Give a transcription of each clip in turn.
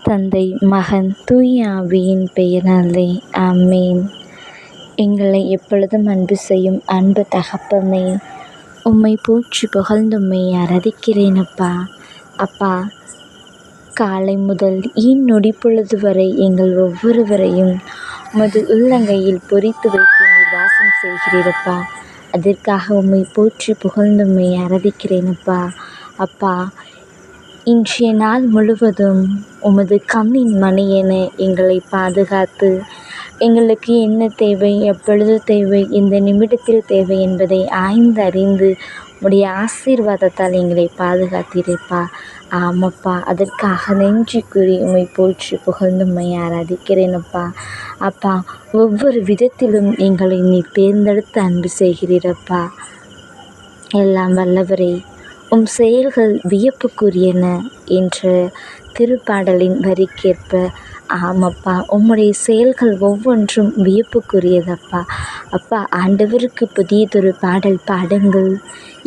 தந்தை, மகன், தூய ஆவியின் பெயராலே ஆமென். எங்களை எப்பொழுதும் அன்பு செய்யும் அன்பு தகப்பனே, உம்மை போற்றி புகழ்ந்தும்மை ஆராதிக்கிறேன் அப்பா. அப்பா, காலை முதல் நொடி பொழுது வரை எங்கள் ஒவ்வொருவரையும் உமது உள்ளங்கையில் பொறித்து வைத்து நீர் வாசம் செய்கிறீரப்பா. அதற்காக உம்மை போற்றி புகழ்ந்தும்மை ஆராதிக்கிறேன் அப்பா. அப்பா, இன்றைய நாள் முழுவதும் உமது கண்ணின் மணி என எங்களை பாதுகாத்து, எங்களுக்கு என்ன தேவை, எப்பொழுது தேவை, இந்த நிமிடத்தில் தேவை என்பதை ஆய்ந்தறிந்து உடைய ஆசீர்வாதத்தால் எங்களை பாதுகாத்தீரப்பா. ஆமப்பா, அதற்காக நன்றி கூறி உம்மை போற்றி புகழ்ந்தும்மை ஆராதிக்கிறேனப்பா. அப்பா, ஒவ்வொரு விதத்திலும் எங்களை நீர் தேர்ந்தெடுத்து அன்பு செய்கிறீரப்பா. எல்லாம் வல்லவரே, உம் செயல்கள் வியப்புக்குரியன என்ற திருப்பாடலின் வரிக்கேற்ப, ஆமப்பா, உம்முடைய செயல்கள் ஒவ்வொன்றும் வியப்புக்குரியதப்பா. அப்பா, ஆண்டவருக்கு புதியதொரு பாடல் பாடுங்கள்,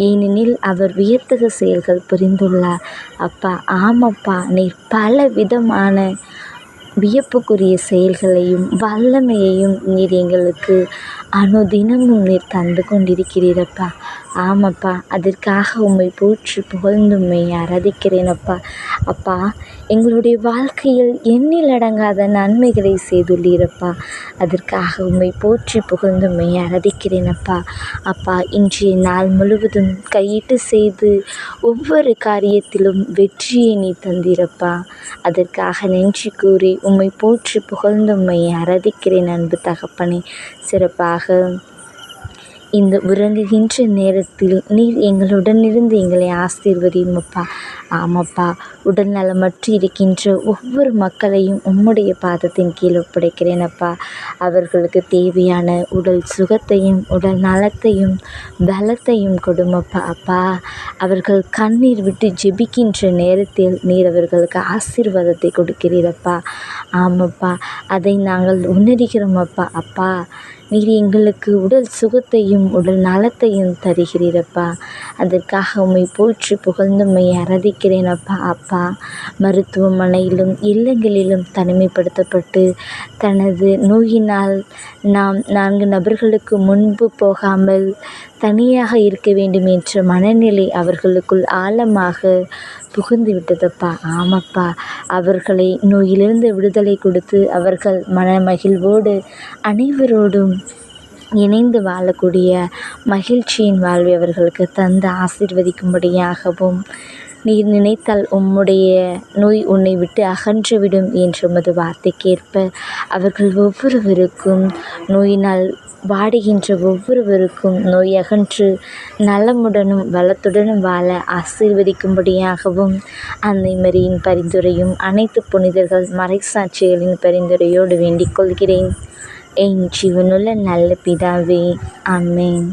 ஏனெனில் அவர் வியத்தகு செயல்கள் புரிந்துள்ளார். அப்பா, ஆமப்பா, நீர் பல விதமான வியப்புக்குரிய செயல்களையும் வல்லமையையும் நீர் எங்களுக்கு அனுதினமும் நீர் தந்து கொண்டிருக்கிறீரப்பா. ஆமப்பா, அதற்காக உம்மை போற்றி புகழ்ந்தும்மை ஆராதிக்கிறேனப்பா. அப்பா, எங்களுடைய வாழ்க்கையில் எண்ணில் அடங்காத நன்மைகளை செய்துள்ளீரப்பா. அதற்காக உம்மை போற்றி புகழ்ந்தும்மை ஆராதிக்கிறேனப்பா. அப்பா, இன்றைய நாள் முழுவதும் கையிட்டு செய்து ஒவ்வொரு காரியத்திலும் வெற்றியை நீ தந்தீரப்பா. அதற்காக நன்றி கூறி உம்மை போற்றி புகழ்ந்தும்மை ஆராதிக்கிறேன் அன்பு தகப்பனே. சிறப்பாக இந்த உறங்குகின்ற நேரத்தில் நீர் எங்களுடன் இருந்து எங்களை ஆசீர்வதியுமப்பா. ஆமப்பா, உடல் நலமற்று இருக்கின்ற ஒவ்வொரு மக்களையும் உம்முடைய பாதத்தின் கீழ் ஒப்படைக்கிறேனப்பா. அவர்களுக்கு தேவையான உடல் சுகத்தையும் உடல் நலத்தையும் பலத்தையும் கொடுமப்பா. அப்பா, அவர்கள் கண்ணீர் விட்டு ஜெபிக்கின்ற நேரத்தில் நீர் அவர்களுக்கு ஆசீர்வாதத்தை கொடுக்கிறீரப்பா. ஆமப்பா, அதை நாங்கள் உணர்கிறோம் அப்பா. அப்பா, நீர் எங்களுக்கு உடல் சுகத்தையும் உடல் நலத்தையும் தருகிறீரப்பா. அதற்காக உம்மை போற்றி புகழ்ந்தும்மை ஆராதிக்கிறேனப்பா. அப்பா, மருத்துவமனையிலும் இல்லங்களிலும் தனிமைப்படுத்தப்பட்டு தனது நோயினால் நாம் 4 நபர்களுக்கு முன்பு போகாமல் தனியாக இருக்க வேண்டும் என்ற மனநிலை அவர்களுக்குள் ஆழமாக புகுந்து விட்டதப்பா. ஆமப்பா, அவர்களை நோயிலிருந்து விடுதலை கொடுத்து அவர்கள் மனமகிழ்வோடு அனைவரோடும் இணைந்து வாழக்கூடிய மகிழ்ச்சியின் வாழ்வை அவர்களுக்கு தந்து ஆசீர்வதிக்கும்படியாகவும், நீர் நினைத்தால் உம்முடைய நோய் உன்னை விட்டு அகன்றுவிடும் என்ற உமது வார்த்தைக்கேற்ப அவர்கள் ஒவ்வொருவருக்கும் நோயினால் வாடுகின்ற ஒவ்வொருவருக்கும் நோய் அகன்று நலமுடனும் வளத்துடனும் வாழ ஆசீர்வதிக்கும்படியாகவும் அன்னை மரியின் பரிந்துரையும் அனைத்து புனிதர்கள் மறைசாட்சிகளின் பரிந்துரையோடு வேண்டிக் கொள்கிறேன். என் ஜீவனுள்ள நல்ல பிதாவே, ஆமென்.